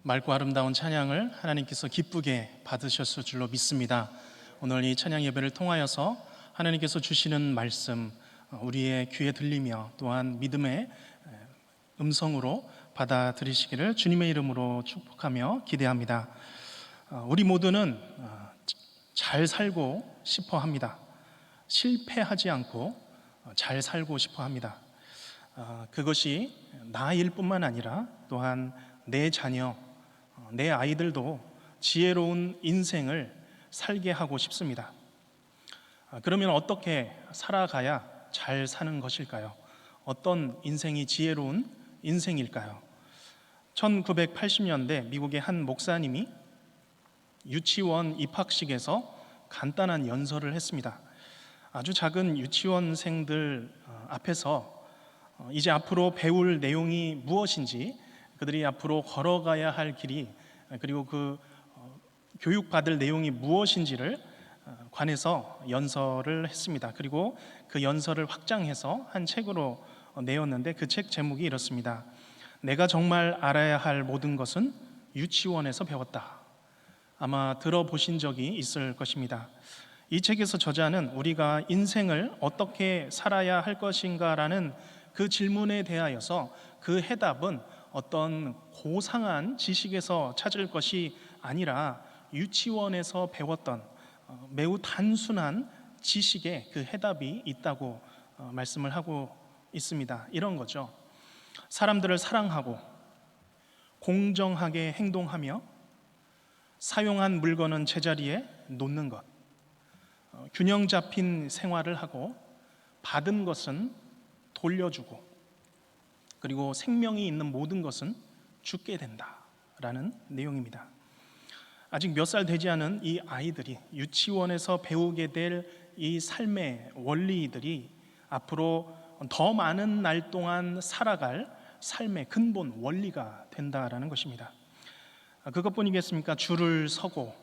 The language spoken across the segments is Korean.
맑고 아름다운 찬양을 하나님께서 기쁘게 받으셨을 줄로 믿습니다. 오늘 이 찬양 예배를 통하여서 하나님께서 주시는 말씀 우리의 귀에 들리며 또한 믿음의 음성으로 받아들이시기를 주님의 이름으로 축복하며 기대합니다. 우리 모두는 잘 살고 싶어 합니다. 실패하지 않고 잘 살고 싶어 합니다. 그것이 나일 뿐만 아니라 또한 내 자녀, 내 아이들도 지혜로운 인생을 살게 하고 싶습니다. 그러면 어떻게 살아가야 잘 사는 것일까요? 어떤 인생이 지혜로운 인생일까요? 1980년대 미국의 한 목사님이 유치원 입학식에서 간단한 연설을 했습니다. 아주 작은 유치원생들 앞에서 이제 앞으로 배울 내용이 무엇인지, 그들이 앞으로 걸어가야 할 길이, 그리고 그 교육받을 내용이 무엇인지를 관해서 연설을 했습니다. 그리고 그 연설을 확장해서 한 책으로 내었는데 그 책 제목이 이렇습니다. 내가 정말 알아야 할 모든 것은 유치원에서 배웠다. 아마 들어보신 적이 있을 것입니다. 이 책에서 저자는 우리가 인생을 어떻게 살아야 할 것인가라는 그 질문에 대하여서 그 해답은 어떤 고상한 지식에서 찾을 것이 아니라 유치원에서 배웠던 매우 단순한 지식에 그 해답이 있다고 말씀을 하고 있습니다. 이런 거죠. 사람들을 사랑하고 공정하게 행동하며 사용한 물건은 제자리에 놓는 것, 균형 잡힌 생활을 하고 받은 것은 돌려주고, 그리고 생명이 있는 모든 것은 죽게 된다라는 내용입니다. 아직 몇 살 되지 않은 이 아이들이 유치원에서 배우게 될 이 삶의 원리들이 앞으로 더 많은 날 동안 살아갈 삶의 근본 원리가 된다라는 것입니다. 그것뿐이겠습니까? 줄을 서고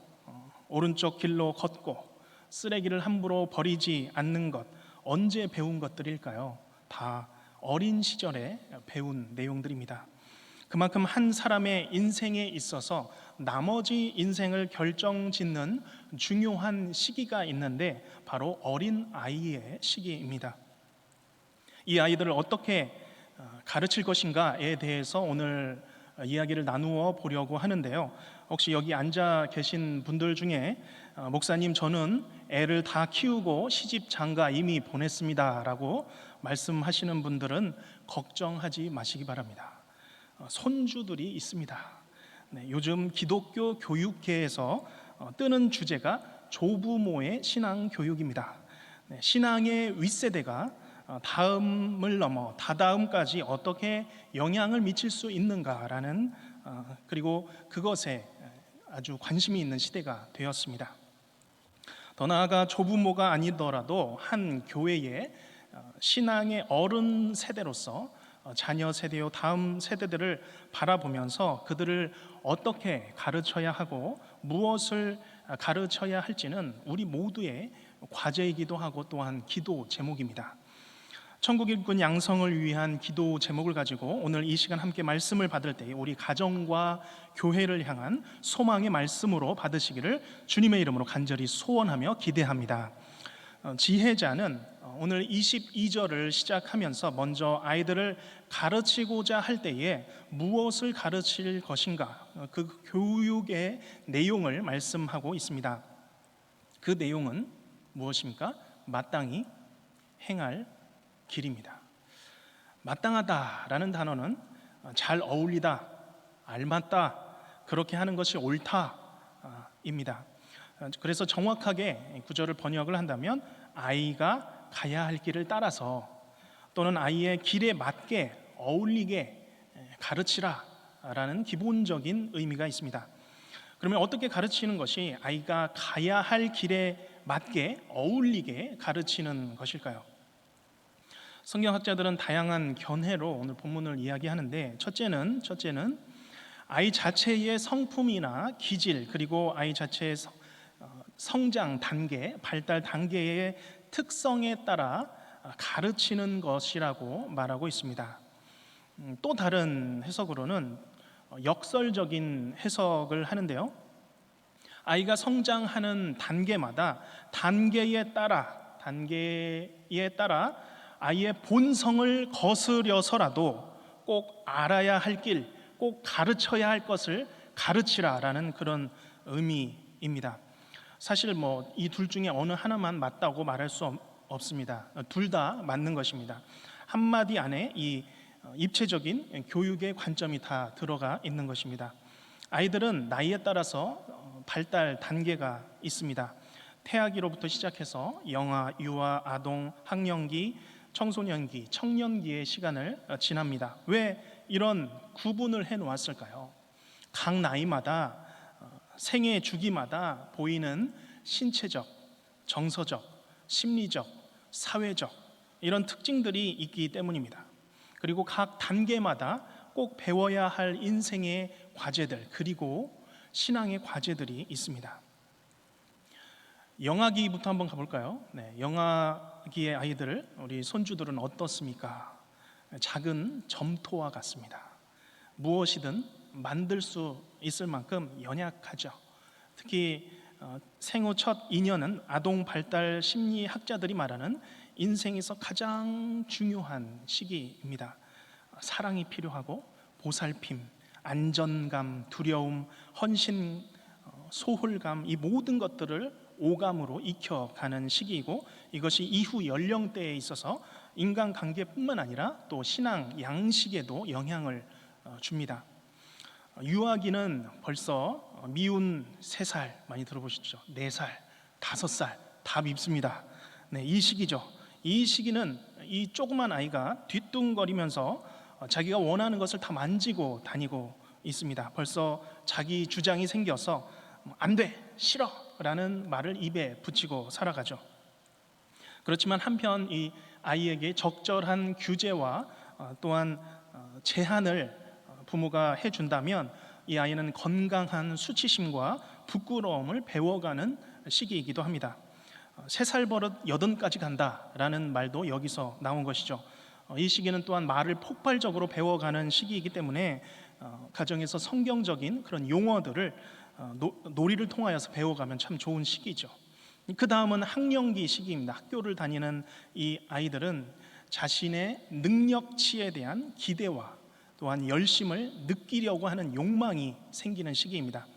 오른쪽 길로 걷고 쓰레기를 함부로 버리지 않는 것, 언제 배운 것들일까요? 다 어린 시절에 배운 내용들입니다. 그만큼 한 사람의 인생에 있어서 나머지 인생을 결정짓는 중요한 시기가 있는데 바로 어린 아이의 시기입니다. 이 아이들을 어떻게 가르칠 것인가에 대해서 오늘 이야기를 나누어 보려고 하는데요. 혹시 여기 앉아 계신 분들 중에 목사님, 저는 애를 다 키우고 시집 장가 이미 보냈습니다 라고 말씀하시는 분들은 걱정하지 마시기 바랍니다. 손주들이 있습니다. 요즘 기독교 교육계에서 뜨는 주제가 조부모의 신앙 교육입니다. 신앙의 윗세대가 다음을 넘어 다다음까지 어떻게 영향을 미칠 수 있는가라는, 그리고 그것에 아주 관심이 있는 시대가 되었습니다. 더 나아가 조부모가 아니더라도 한 교회의 신앙의 어른 세대로서 자녀 세대요 다음 세대들을 바라보면서 그들을 어떻게 가르쳐야 하고 무엇을 가르쳐야 할지는 우리 모두의 과제이기도 하고 또한 기도 제목입니다. 천국 일꾼 양성을 위한 기도 제목을 가지고 오늘 이 시간 함께 말씀을 받을 때 우리 가정과 교회를 향한 소망의 말씀으로 받으시기를 주님의 이름으로 간절히 소원하며 기대합니다. 지혜자는 오늘 22절을 시작하면서 먼저 아이들을 가르치고자 할 때에 무엇을 가르칠 것인가, 그 교육의 내용을 말씀하고 있습니다. 그 내용은 무엇입니까? 마땅히 행할 길입니다. 마땅하다라는 단어는 잘 어울리다, 알맞다, 그렇게 하는 것이 옳다입니다. 그래서 정확하게 구절을 번역을 한다면 아이가 가야 할 길을 따라서 또는 아이의 길에 맞게 어울리게 가르치라 라는 기본적인 의미가 있습니다. 그러면 어떻게 가르치는 것이 아이가 가야 할 길에 맞게 어울리게 가르치는 것일까요? 성경학자들은 다양한 견해로 오늘 본문을 이야기하는데 첫째는 아이 자체의 성품이나 기질, 그리고 아이 자체의 성장 단계, 발달 단계의 특성에 따라 가르치는 것이라고 말하고 있습니다. 또 다른 해석으로는 역설적인 해석을 하는데요. 아이가 성장하는 단계에 따라 아이의 본성을 거스려서라도 꼭 알아야 할 길, 꼭 가르쳐야 할 것을 가르치라라는 그런 의미입니다. 사실 이 둘 중에 어느 하나만 맞다고 말할 수 없습니다. 둘 다 맞는 것입니다. 한마디 안에 이 입체적인 교육의 관점이 다 들어가 있는 것입니다. 아이들은 나이에 따라서 발달 단계가 있습니다. 태아기로부터 시작해서 영아, 유아, 아동, 학령기, 청소년기, 청년기의 시간을 지납니다. 왜 이런 구분을 해 놓았을까요? 각 나이마다 생애 주기마다 보이는 신체적, 정서적, 심리적, 사회적 이런 특징들이 있기 때문입니다. 그리고 각 단계마다 꼭 배워야 할 인생의 과제들, 그리고 신앙의 과제들이 있습니다. 영아기부터 한번 가볼까요? 영아기의 아이들, 우리 손주들은 어떻습니까? 작은 점토와 같습니다. 무엇이든 만들 수 있을 만큼 연약하죠. 특히 생후 첫 2년은 아동 발달 심리학자들이 말하는 인생에서 가장 중요한 시기입니다. 사랑이 필요하고 보살핌, 안전감, 두려움, 헌신, 소홀감, 이 모든 것들을 오감으로 익혀가는 시기이고, 이것이 이후 연령대에 있어서 인간관계뿐만 아니라 또 신앙 양식에도 영향을 줍니다. 유아기는 벌써 미운 3살 많이 들어보셨죠? 4살, 5살 다 밉습니다. 이 시기죠. 이 시기는 이 조그만 아이가 뒤뚱거리면서 자기가 원하는 것을 다 만지고 다니고 있습니다. 벌써 자기 주장이 생겨서 안 돼, 싫어 라는 말을 입에 붙이고 살아가죠. 그렇지만 한편 이 아이에게 적절한 규제와 또한 제한을 부모가 해준다면 이 아이는 건강한 수치심과 부끄러움을 배워가는 시기이기도 합니다. 3살 버릇 8까지 간다라는 말도 여기서 나온 것이죠. 이 시기는 또한 말을 폭발적으로 배워가는 시기이기 때문에 가정에서 성경적인 그런 용어들을 놀이를 통하여서 배워가면 참 좋은 시기죠. 그 다음은 학령기 시기입니다. 학교를 다니는 이 아이들은 자신의 능력치에 대한 기대와 또한 열심을 느끼려고 하는 욕망이 생기는 시기입니다.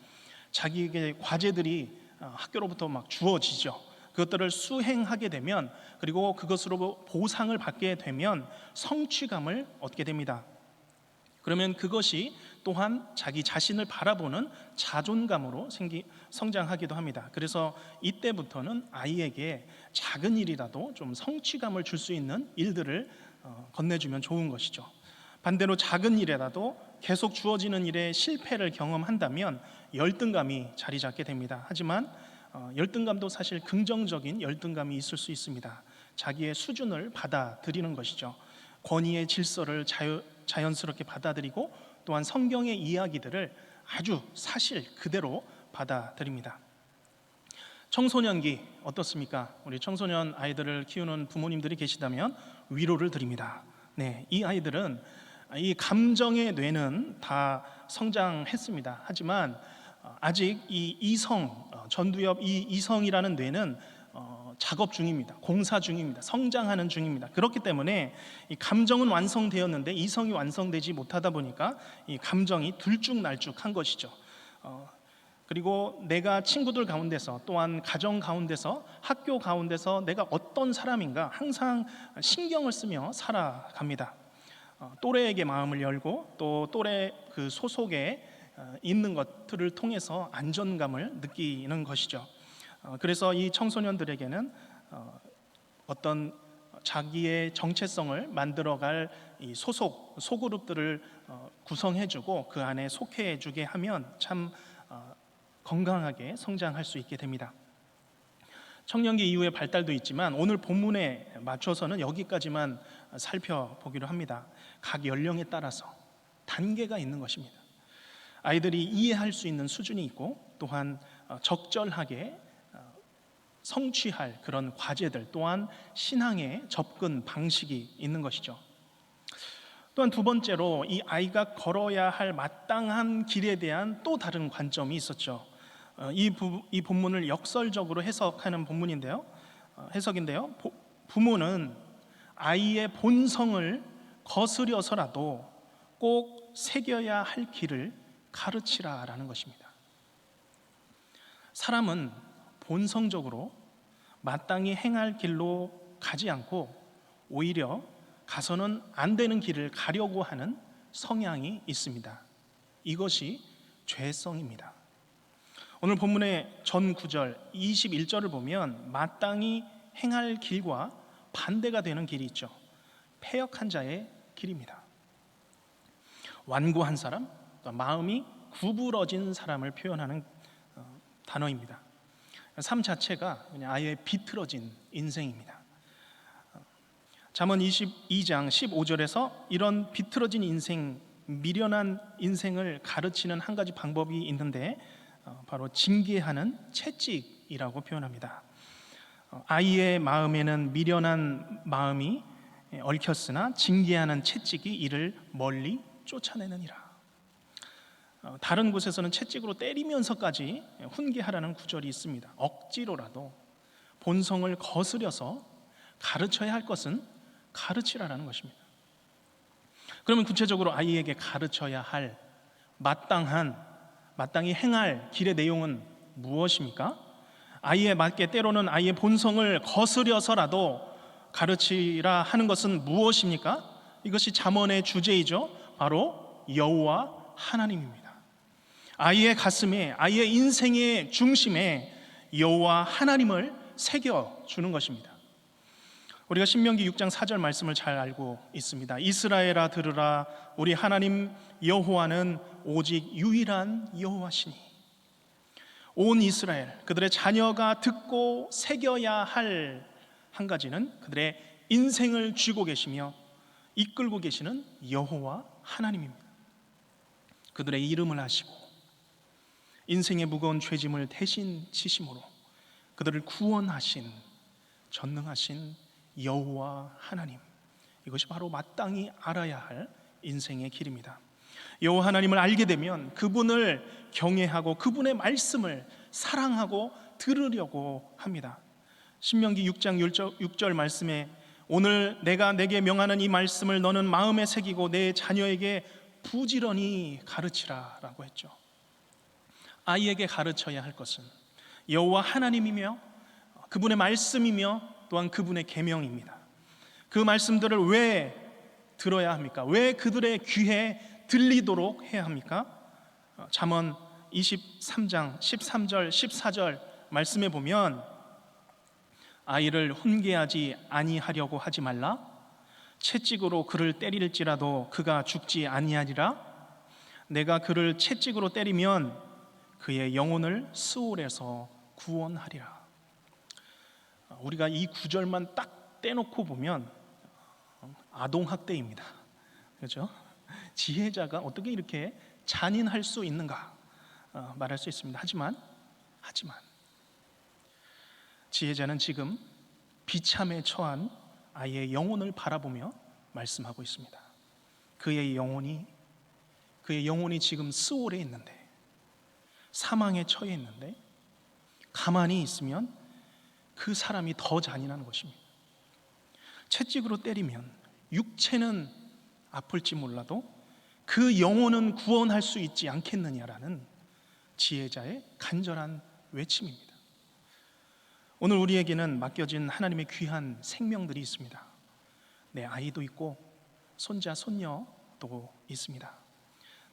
자기에게 과제들이 학교로부터 막 주어지죠. 그것들을 수행하게 되면, 그리고 그것으로 보상을 받게 되면 성취감을 얻게 됩니다. 그러면 그것이 또한 자기 자신을 바라보는 자존감으로 성장하기도 합니다. 그래서 이때부터는 아이에게 작은 일이라도 좀 성취감을 줄 수 있는 일들을 건네주면 좋은 것이죠. 반대로 작은 일이라도 계속 주어지는 일에 실패를 경험한다면 열등감이 자리 잡게 됩니다. 하지만 열등감도 사실 긍정적인 열등감이 있을 수 있습니다. 자기의 수준을 받아들이는 것이죠. 권위의 질서를 자연스럽게 받아들이고, 또한 성경의 이야기들을 아주 사실 그대로 받아들입니다. 청소년기 어떻습니까? 우리 청소년 아이들을 키우는 부모님들이 계시다면 위로를 드립니다. 이 아이들은 이 감정의 뇌는 다 성장했습니다. 하지만 아직 이 이성, 전두엽 이 이성이라는 뇌는 작업 중입니다. 공사 중입니다. 성장하는 중입니다. 그렇기 때문에 이 감정은 완성되었는데 이성이 완성되지 못하다 보니까 이 감정이 들쭉날쭉한 것이죠. 그리고 내가 친구들 가운데서, 또한 가정 가운데서, 학교 가운데서 내가 어떤 사람인가 항상 신경을 쓰며 살아갑니다. 또래에게 마음을 열고, 또 또래 그 소속에 있는 것들을 통해서 안전감을 느끼는 것이죠. 그래서 이 청소년들에게는 어떤 자기의 정체성을 만들어갈 이 소그룹들을 구성해주고 그 안에 속해주게 하면 참 건강하게 성장할 수 있게 됩니다. 청년기 이후의 발달도 있지만 오늘 본문에 맞춰서는 여기까지만 살펴보기로 합니다. 각 연령에 따라서 단계가 있는 것입니다. 아이들이 이해할 수 있는 수준이 있고, 또한 적절하게 성취할 그런 과제들, 또한 신앙의 접근 방식이 있는 것이죠. 또한 두 번째로 이 아이가 걸어야 할 마땅한 길에 대한 또 다른 관점이 있었죠. 이 본문을 역설적으로 해석하는 해석인데요. 부모는 아이의 본성을 거스려서라도 꼭 새겨야 할 길을 가르치라라는 것입니다. 사람은 본성적으로 마땅히 행할 길로 가지 않고 오히려 가서는 안 되는 길을 가려고 하는 성향이 있습니다. 이것이 죄성입니다. 오늘 본문의 전 9절 21절을 보면 마땅히 행할 길과 반대가 되는 길이 있죠. 패역한 자의 길입니다. 완고한 사람, 마음이 구부러진 사람을 표현하는 단어입니다. 삶 자체가 그냥 아예 비틀어진 인생입니다. 잠언 22장 15절에서 이런 비틀어진 인생, 미련한 인생을 가르치는 한 가지 방법이 있는데 바로 징계하는 채찍이라고 표현합니다. 아이의 마음에는 미련한 마음이 얽혔으나 징계하는 채찍이 이를 멀리 쫓아내느니라. 다른 곳에서는 채찍으로 때리면서까지 훈계하라는 구절이 있습니다. 억지로라도 본성을 거스려서 가르쳐야 할 것은 가르치라는 것입니다. 그러면 구체적으로 아이에게 가르쳐야 할 마땅히 행할 길의 내용은 무엇입니까? 아이에 맞게 때로는 아이의 본성을 거스려서라도 가르치라 하는 것은 무엇입니까? 이것이 잠언의 주제이죠. 바로 여호와 하나님입니다. 아이의 가슴에, 아이의 인생의 중심에 여호와 하나님을 새겨주는 것입니다. 우리가 신명기 6장 4절 말씀을 잘 알고 있습니다. 이스라엘아 들으라, 우리 하나님 여호와는 오직 유일한 여호와시니. 온 이스라엘, 그들의 자녀가 듣고 새겨야 할 한 가지는 그들의 인생을 쥐고 계시며 이끌고 계시는 여호와 하나님입니다. 그들의 이름을 아시고 인생의 무거운 죄짐을 대신 지심으로 그들을 구원하신 전능하신 여호와 하나님, 이것이 바로 마땅히 알아야 할 인생의 길입니다. 여호와 하나님을 알게 되면 그분을 경외하고 그분의 말씀을 사랑하고 들으려고 합니다. 신명기 6장 6절 말씀에 오늘 내가 내게 명하는 이 말씀을 너는 마음에 새기고 내 자녀에게 부지런히 가르치라 라고 했죠. 아이에게 가르쳐야 할 것은 여호와 하나님이며 그분의 말씀이며 또한 그분의 계명입니다. 그 말씀들을 왜 들어야 합니까? 왜 그들의 귀에 들리도록 해야 합니까? 잠언 23장 13절 14절 말씀에 보면 아이를 훈계하지 아니하려고 하지 말라. 채찍으로 그를 때릴지라도 그가 죽지 아니하리라. 내가 그를 채찍으로 때리면 그의 영혼을 스올에서 구원하리라. 우리가 이 구절만 딱 떼놓고 보면 아동학대입니다. 그렇죠? 지혜자가 어떻게 이렇게 잔인할 수 있는가 말할 수 있습니다. 하지만 지혜자는 지금 비참에 처한 아이의 영혼을 바라보며 말씀하고 있습니다. 그의 영혼이 지금 스올에 있는데, 사망에 처해 있는데 가만히 있으면 그 사람이 더 잔인한 것입니다. 채찍으로 때리면 육체는 아플지 몰라도 그 영혼은 구원할 수 있지 않겠느냐라는 지혜자의 간절한 외침입니다. 오늘 우리에게는 맡겨진 하나님의 귀한 생명들이 있습니다. 내 아이도 있고 손자, 손녀도 있습니다.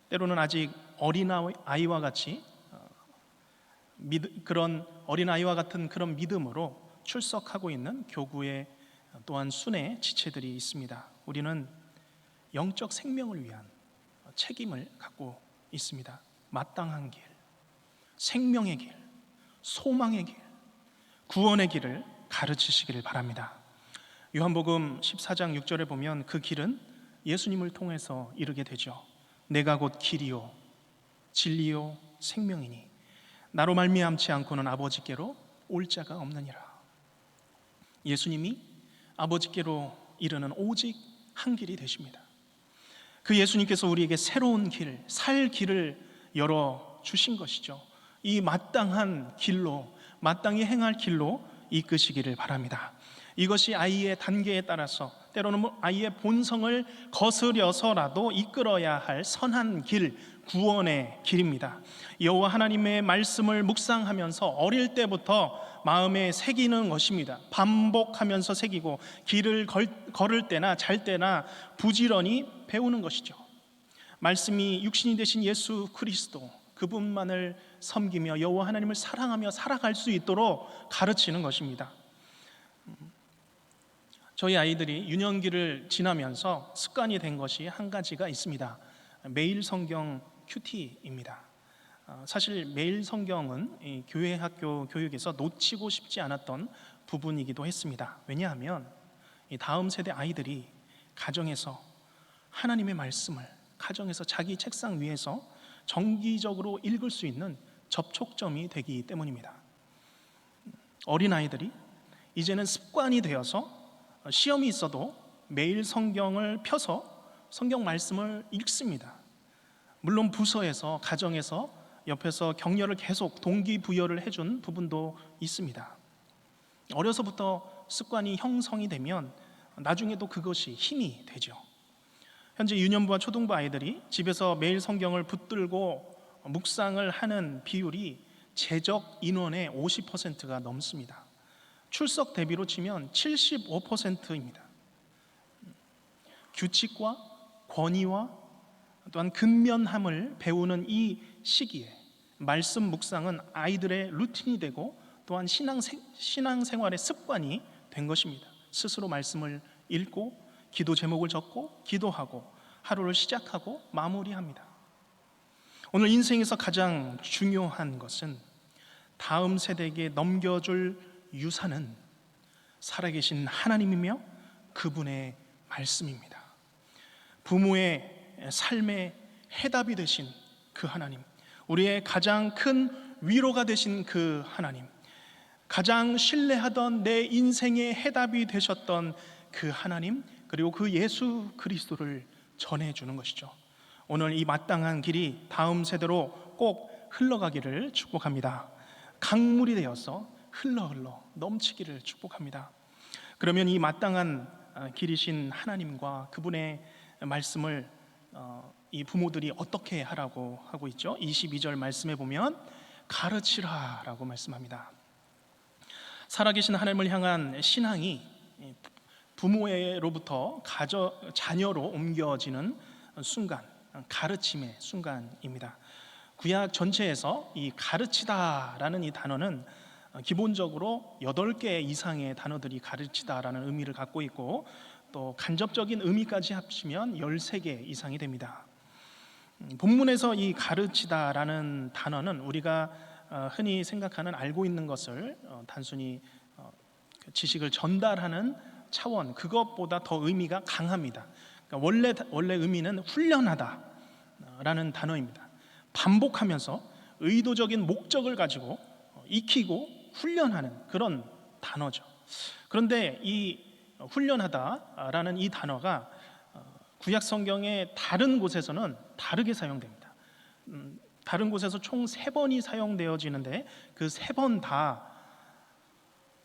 때로는 아직 어린아이와 같이 그런 어린아이와 같은 그런 믿음으로 출석하고 있는 교구에 또한 순회 지체들이 있습니다. 우리는 영적 생명을 위한 책임을 갖고 있습니다. 마땅한 길, 생명의 길, 소망의 길, 구원의 길을 가르치시기를 바랍니다. 요한복음 14장 6절에 보면 그 길은 예수님을 통해서 이르게 되죠. 내가 곧 길이요 진리요 생명이니 나로 말미암지 않고는 아버지께로 올 자가 없느니라. 예수님이 아버지께로 이르는 오직 한 길이 되십니다. 그 예수님께서 우리에게 새로운 길, 살 길을 열어 주신 것이죠. 이 마땅한 길로, 마땅히 행할 길로 이끄시기를 바랍니다. 이것이 아이의 단계에 따라서 때로는 아이의 본성을 거스려서라도 이끌어야 할 선한 길, 구원의 길입니다. 여호와 하나님의 말씀을 묵상하면서 어릴 때부터 마음에 새기는 것입니다. 반복하면서 새기고 길을 걸을 때나 잘 때나 부지런히 배우는 것이죠. 말씀이 육신이 되신 예수 그리스도, 그분만을 섬기며 여호와 하나님을 사랑하며 살아갈 수 있도록 가르치는 것입니다. 저희 아이들이 유년기를 지나면서 습관이 된 것이 한 가지가 있습니다. 매일 성경 큐티입니다. 사실 매일 성경은 교회 학교 교육에서 놓치고 싶지 않았던 부분이기도 했습니다. 왜냐하면 다음 세대 아이들이 가정에서 하나님의 말씀을 가정에서 자기 책상 위에서 정기적으로 읽을 수 있는 접촉점이 되기 때문입니다. 어린아이들이 이제는 습관이 되어서 시험이 있어도 매일 성경을 펴서 성경 말씀을 읽습니다. 물론 부서에서, 가정에서 옆에서 격려를 계속 동기부여를 해준 부분도 있습니다. 어려서부터 습관이 형성이 되면 나중에도 그것이 힘이 되죠. 현재 유년부와 초등부 아이들이 집에서 매일 성경을 붙들고 묵상을 하는 비율이 재적 인원의 50%가 넘습니다. 출석 대비로 치면 75%입니다. 규칙과 권위와 또한 근면함을 배우는 이 시기에 말씀 묵상은 아이들의 루틴이 되고 또한 신앙생활의 습관이 된 것입니다. 스스로 말씀을 읽고 기도 제목을 적고 기도하고 하루를 시작하고 마무리합니다. 오늘 인생에서 가장 중요한 것은 다음 세대에게 넘겨줄 유산은 살아계신 하나님이며 그분의 말씀입니다. 부모의 삶의 해답이 되신 그 하나님, 우리의 가장 큰 위로가 되신 그 하나님, 가장 신뢰하던 내 인생의 해답이 되셨던 그 하나님, 그리고 그 예수 그리스도를 전해주는 것이죠. 오늘 이 마땅한 길이 다음 세대로 꼭 흘러가기를 축복합니다. 강물이 되어서 흘러 넘치기를 축복합니다. 그러면 이 마땅한 길이신 하나님과 그분의 말씀을 이 부모들이 어떻게 하라고 하고 있죠? 22절 말씀에 보면 가르치라 라고 말씀합니다. 살아계신 하나님을 향한 신앙이 부모로부터 자녀로 옮겨지는 순간, 가르침의 순간입니다. 구약 전체에서 이 가르치다라는 이 단어는 기본적으로 8개 이상의 단어들이 가르치다라는 의미를 갖고 있고 또 간접적인 의미까지 합치면 13개 이상이 됩니다. 본문에서 이 가르치다라는 단어는 우리가 흔히 생각하는 알고 있는 것을 단순히 지식을 전달하는 차원, 그것보다 더 의미가 강합니다. 그러니까 원래 의미는 훈련하다라는 단어입니다. 반복하면서 의도적인 목적을 가지고 익히고 훈련하는 그런 단어죠. 그런데 이 훈련하다라는 이 단어가 구약 성경의 다른 곳에서는 다르게 사용됩니다. 다른 곳에서 총 3번이 사용되어지는데 그 3번 다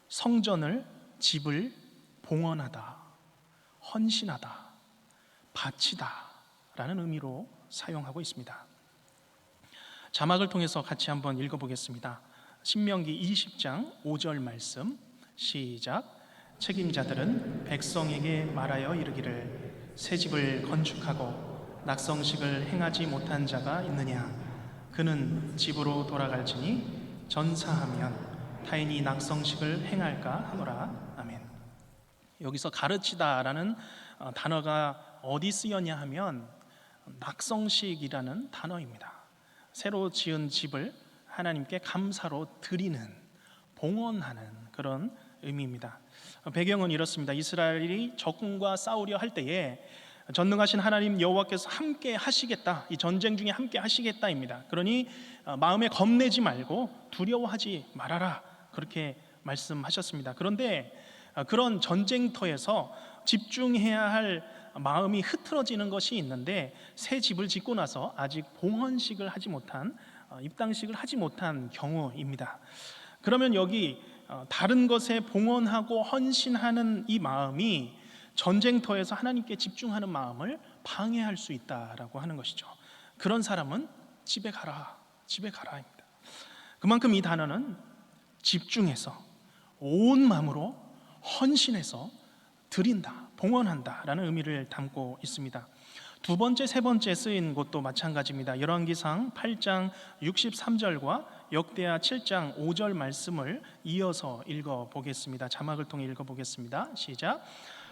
성전을, 집을 봉헌하다, 헌신하다, 바치다 라는 의미로 사용하고 있습니다. 자막을 통해서 같이 한번 읽어보겠습니다. 신명기 20장 5절 말씀 시작. 책임자들은 백성에게 말하여 이르기를 새 집을 건축하고 낙성식을 행하지 못한 자가 있느냐? 그는 집으로 돌아갈지니 전사하면 타인이 낙성식을 행할까 하노라. 아멘. 여기서 가르치다라는 단어가 어디 쓰였냐 하면 낙성식이라는 단어입니다. 새로 지은 집을 하나님께 감사로 드리는, 봉헌하는 그런 의미입니다. 배경은 이렇습니다. 이스라엘이 적군과 싸우려 할 때에 전능하신 하나님 여호와께서 함께 하시겠다, 이 전쟁 중에 함께 하시겠다입니다. 그러니 마음에 겁내지 말고 두려워하지 말아라, 그렇게 말씀하셨습니다. 그런데 그런 전쟁터에서 집중해야 할 마음이 흐트러지는 것이 있는데 새 집을 짓고 나서 아직 봉헌식을 하지 못한 입당식을 하지 못한 경우입니다. 그러면 여기 다른 것에 봉헌하고 헌신하는 이 마음이 전쟁터에서 하나님께 집중하는 마음을 방해할 수 있다라고 하는 것이죠. 그런 사람은 집에 가라, 집에 가라입니다. 그만큼 이 단어는 집중해서 온 마음으로 헌신해서 드린다, 봉헌한다라는 의미를 담고 있습니다. 두 번째, 세 번째 쓰인 곳도 마찬가지입니다. 열왕기상 8장 63절과 역대하 7장 5절 말씀을 이어서 읽어보겠습니다. 자막을 통해 읽어보겠습니다. 시작.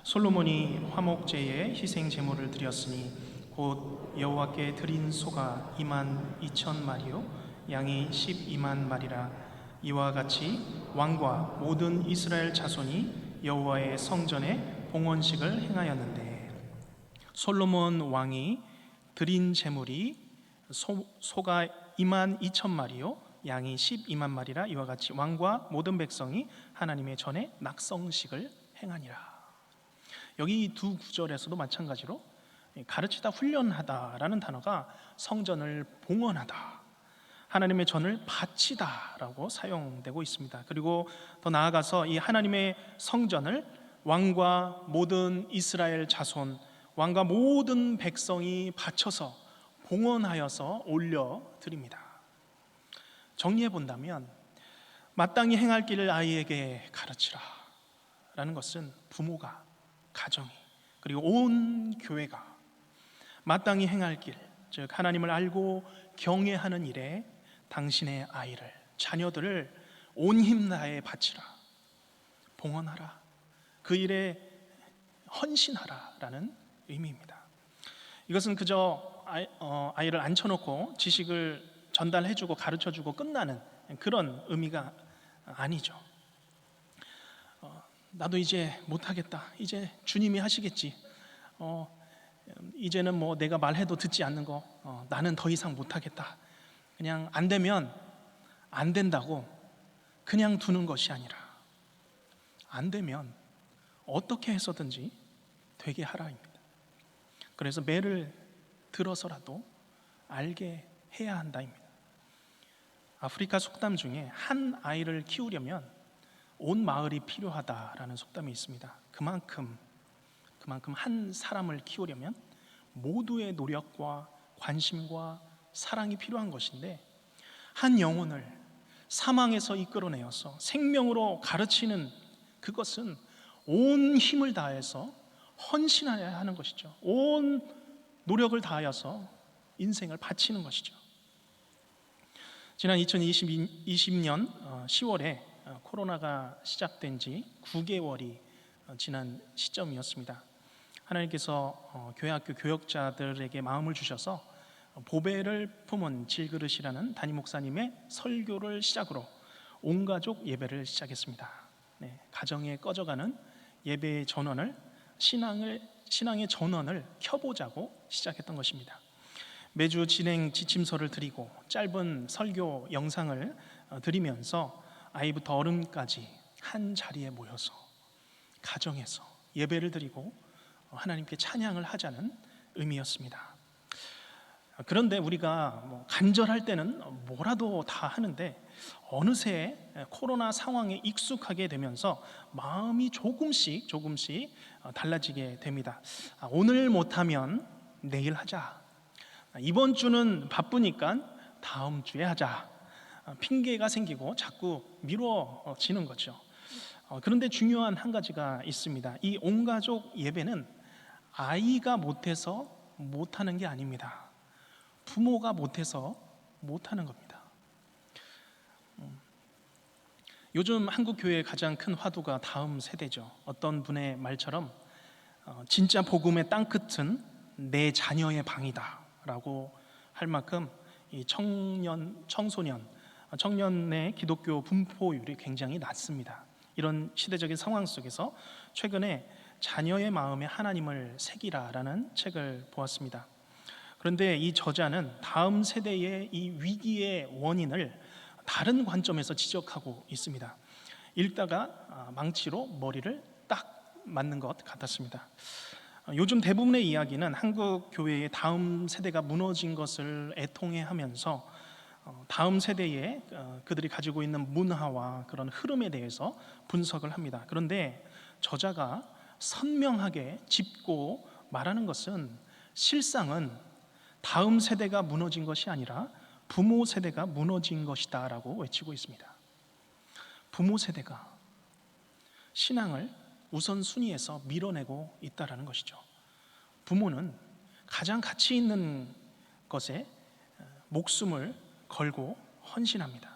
솔로몬이 화목제에 희생 제물을 드렸으니 곧 여호와께 드린 소가 2만 2천 마리요 양이 12만 마리라. 이와 같이 왕과 모든 이스라엘 자손이 여호와의 성전에 봉헌식을 행하였는데 솔로몬 왕이 드린 제물이 소가 2만 2천 마리요 양이 12만 마리라. 이와 같이 왕과 모든 백성이 하나님의 전에 낙성식을 행하니라. 여기 두 구절에서도 마찬가지로 가르치다, 훈련하다라는 단어가 성전을 봉헌하다, 하나님의 전을 바치다라고 사용되고 있습니다. 그리고 더 나아가서 이 하나님의 성전을 왕과 모든 이스라엘 자손, 왕과 모든 백성이 바쳐서 봉헌하여서 올려드립니다. 정리해 본다면 마땅히 행할 길을 아이에게 가르치라 라는 것은 부모가, 가정이, 그리고 온 교회가 마땅히 행할 길, 즉 하나님을 알고 경외하는 일에 당신의 아이를, 자녀들을 온 힘 다해 바치라, 봉헌하라, 그 일에 헌신하라 라는 의미입니다. 이것은 그저 아이를 앉혀놓고 지식을 전달해주고 가르쳐주고 끝나는 그런 의미가 아니죠. 나도 이제 못하겠다, 이제 주님이 하시겠지, 이제는 뭐 내가 말해도 듣지 않는 거, 나는 더 이상 못하겠다, 그냥 안 되면 안 된다고 그냥 두는 것이 아니라 안 되면 어떻게 해서든지 되게 하라입니다. 그래서 매를 들어서라도 알게 해야 한다입니다. 아프리카 속담 중에 한 아이를 키우려면 온 마을이 필요하다라는 속담이 있습니다. 그만큼 한 사람을 키우려면 모두의 노력과 관심과 사랑이 필요한 것인데, 한 영혼을 사망에서 이끌어내어서 생명으로 가르치는 그것은 온 힘을 다해서 헌신해야 하는 것이죠. 온 노력을 다하여서 인생을 바치는 것이죠. 지난 2020년 10월에 코로나가 시작된 지 9개월이 지난 시점이었습니다. 하나님께서 교회학교 교역자들에게 마음을 주셔서 보배를 품은 질그릇이라는 담임 목사님의 설교를 시작으로 온 가족 예배를 시작했습니다. 가정에 꺼져가는 예배의 전원을, 신앙의 전원을 켜보자고 시작했던 것입니다. 매주 진행 지침서를 드리고 짧은 설교 영상을 드리면서 아이부터 어른까지 한 자리에 모여서 가정에서 예배를 드리고 하나님께 찬양을 하자는 의미였습니다. 그런데 우리가 간절할 때는 뭐라도 다 하는데 어느새 코로나 상황에 익숙하게 되면서 마음이 조금씩 달라지게 됩니다. 오늘 못하면 내일 하자, 이번 주는 바쁘니까 다음 주에 하자, 핑계가 생기고 자꾸 미뤄지는 거죠. 그런데 중요한 한 가지가 있습니다. 이 온가족 예배는 아이가 못해서 못하는 게 아닙니다. 부모가 못해서 못하는 겁니다. 요즘 한국 교회의 가장 큰 화두가 다음 세대죠. 어떤 분의 말처럼 진짜 복음의 땅끝은 내 자녀의 방이다 라고 할 만큼 이 청년의 기독교 분포율이 굉장히 낮습니다. 이런 시대적인 상황 속에서 최근에 자녀의 마음에 하나님을 새기라라는 책을 보았습니다. 그런데 이 저자는 다음 세대의 이 위기의 원인을 다른 관점에서 지적하고 있습니다. 읽다가 망치로 머리를 딱 맞는 것 같았습니다. 요즘 대부분의 이야기는 한국 교회의 다음 세대가 무너진 것을 애통해하면서 다음 세대에 그들이 가지고 있는 문화와 그런 흐름에 대해서 분석을 합니다. 그런데 저자가 선명하게 짚고 말하는 것은 실상은 다음 세대가 무너진 것이 아니라 부모 세대가 무너진 것이다 라고 외치고 있습니다. 부모 세대가 신앙을 우선순위에서 밀어내고 있다는 것이죠. 부모는 가장 가치 있는 것에 목숨을 걸고 헌신합니다.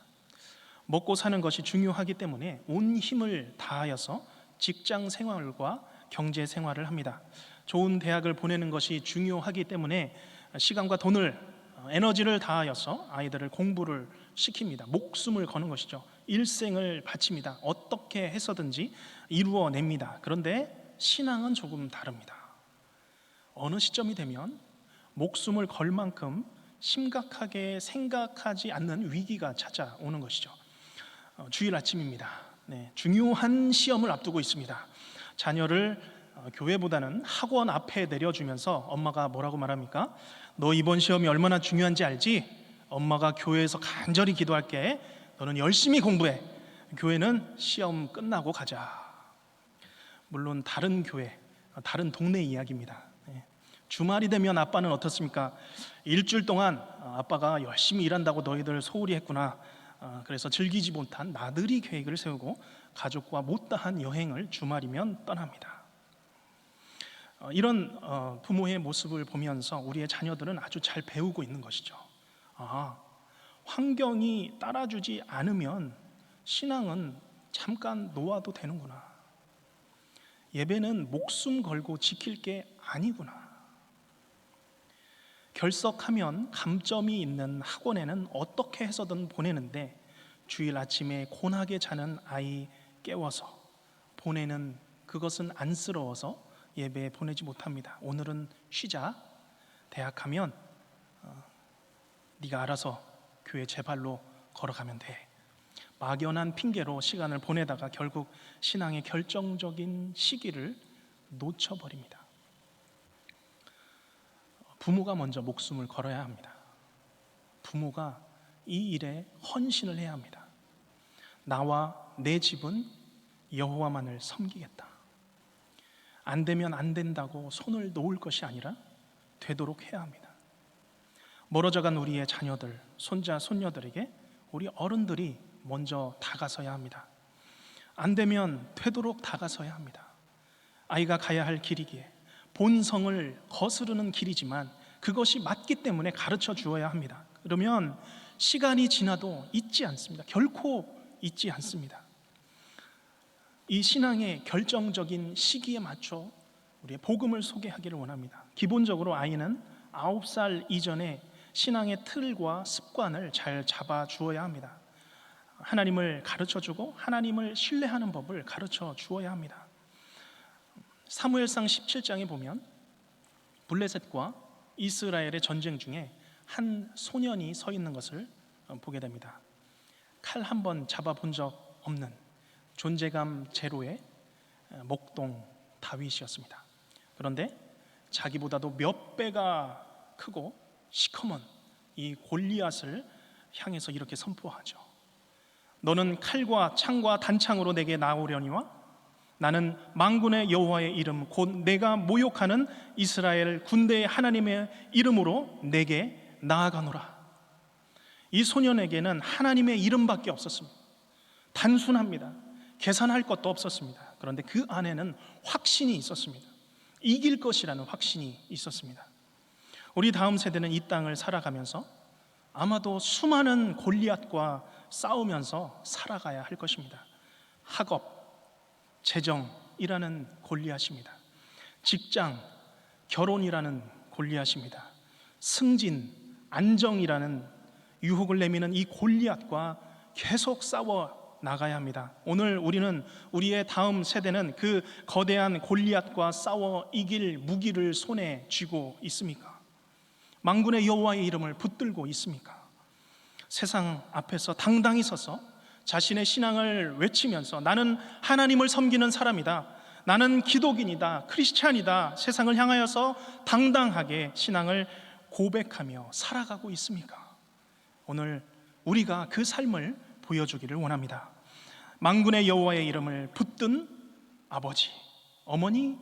먹고 사는 것이 중요하기 때문에 온 힘을 다하여서 직장 생활과 경제 생활을 합니다. 좋은 대학을 보내는 것이 중요하기 때문에 시간과 돈을, 에너지를 다하여서 아이들을 공부를 시킵니다. 목숨을 거는 것이죠. 일생을 바칩니다. 어떻게 해서든지 이루어냅니다. 그런데 신앙은 조금 다릅니다. 어느 시점이 되면 목숨을 걸 만큼 심각하게 생각하지 않는 위기가 찾아오는 것이죠. 주일 아침입니다. 중요한 시험을 앞두고 있습니다. 자녀를 교회보다는 학원 앞에 내려주면서 엄마가 뭐라고 말합니까? 너 이번 시험이 얼마나 중요한지 알지? 엄마가 교회에서 간절히 기도할게. 너는 열심히 공부해. 교회는 시험 끝나고 가자. 물론 다른 교회, 다른 동네 이야기입니다. 주말이 되면 아빠는 어떻습니까? 일주일 동안 아빠가 열심히 일한다고 너희들 소홀히 했구나. 그래서 즐기지 못한 나들이 계획을 세우고 가족과 못다한 여행을 주말이면 떠납니다. 이런 부모의 모습을 보면서 우리의 자녀들은 아주 잘 배우고 있는 것이죠. 환경이 따라주지 않으면 신앙은 잠깐 놓아도 되는구나. 예배는 목숨 걸고 지킬 게 아니구나. 결석하면 감점이 있는 학원에는 어떻게 해서든 보내는데 주일 아침에 곤하게 자는 아이 깨워서 보내는 그것은 안쓰러워서 예배에 보내지 못합니다. 오늘은 쉬자. 대학 가면 네가 알아서 교회 제 발로 걸어가면 돼. 막연한 핑계로 시간을 보내다가 결국 신앙의 결정적인 시기를 놓쳐버립니다. 부모가 먼저 목숨을 걸어야 합니다. 부모가 이 일에 헌신을 해야 합니다. 나와 내 집은 여호와만을 섬기겠다. 안 되면 안 된다고 손을 놓을 것이 아니라 되도록 해야 합니다. 멀어져간 우리의 자녀들, 손자, 손녀들에게 우리 어른들이 먼저 다가서야 합니다. 안 되면 되도록 다가서야 합니다. 아이가 가야 할 길이기에 본성을 거스르는 길이지만 그것이 맞기 때문에 가르쳐 주어야 합니다. 그러면 시간이 지나도 잊지 않습니다. 결코 잊지 않습니다. 이 신앙의 결정적인 시기에 맞춰 우리의 복음을 소개하기를 원합니다. 기본적으로 아이는 9살 이전에 신앙의 틀과 습관을 잘 잡아 주어야 합니다. 하나님을 가르쳐 주고 하나님을 신뢰하는 법을 가르쳐 주어야 합니다. 사무엘상 17장에 보면 블레셋과 이스라엘의 전쟁 중에 한 소년이 서 있는 것을 보게 됩니다. 칼 한 번 잡아본 적 없는 존재감 제로의 목동 다윗이었습니다. 그런데 자기보다도 몇 배가 크고 시커먼 이 골리앗을 향해서 이렇게 선포하죠. 너는 칼과 창과 단창으로 내게 나오려니와 나는 만군의 여호와의 이름 곧 내가 모욕하는 이스라엘 군대의 하나님의 이름으로 내게 나아가노라. 이 소년에게는 하나님의 이름밖에 없었습니다. 단순합니다. 계산할 것도 없었습니다. 그런데 그 안에는 확신이 있었습니다. 이길 것이라는 확신이 있었습니다. 우리 다음 세대는 이 땅을 살아가면서 아마도 수많은 골리앗과 싸우면서 살아가야 할 것입니다. 학업, 재정이라는 골리앗입니다. 직장, 결혼이라는 골리앗입니다. 승진, 안정이라는 유혹을 내미는 이 골리앗과 계속 싸워 나가야 합니다. 오늘 우리는 우리의 다음 세대는 그 거대한 골리앗과 싸워 이길 무기를 손에 쥐고 있습니까? 만군의 여호와의 이름을 붙들고 있습니까? 세상 앞에서 당당히 서서 자신의 신앙을 외치면서 나는 하나님을 섬기는 사람이다. 나는 기독인이다, 크리스찬이다, 세상을 향하여서 당당하게 신앙을 고백하며 살아가고 있습니까? 오늘 우리가 그 삶을 보여주기를 원합니다. 만군의 여호와의 이름을 붙든 아버지, 어머니,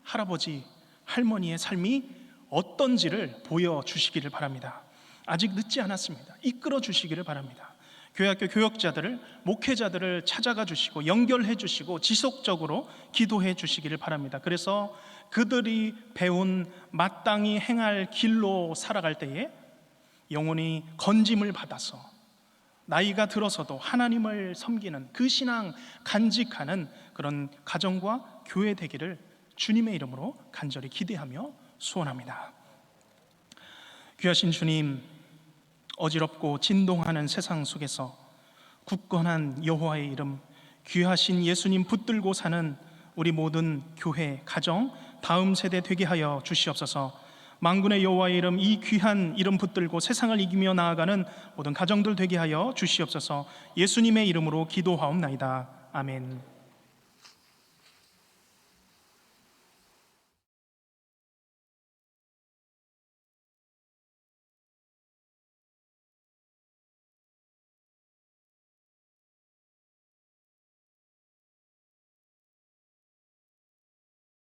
할아버지, 할머니의 삶이 어떤지를 보여주시기를 바랍니다. 아직 늦지 않았습니다. 이끌어 주시기를 바랍니다. 교회학교 교역자들을, 목회자들을 찾아가 주시고 연결해 주시고 지속적으로 기도해 주시기를 바랍니다. 그래서 그들이 배운 마땅히 행할 길로 살아갈 때에 영혼이 건짐을 받아서 나이가 들어서도 하나님을 섬기는 그 신앙 간직하는 그런 가정과 교회 되기를 주님의 이름으로 간절히 기대하며 소원합니다. 귀하신 주님, 어지럽고 진동하는 세상 속에서 굳건한 여호와의 이름, 귀하신 예수님 붙들고 사는 우리 모든 교회, 가정, 다음 세대 되게 하여 주시옵소서. 만군의 여호와의 이름, 이 귀한 이름 붙들고 세상을 이기며 나아가는 모든 가정들 되게 하여 주시옵소서. 예수님의 이름으로 기도하옵나이다. 아멘.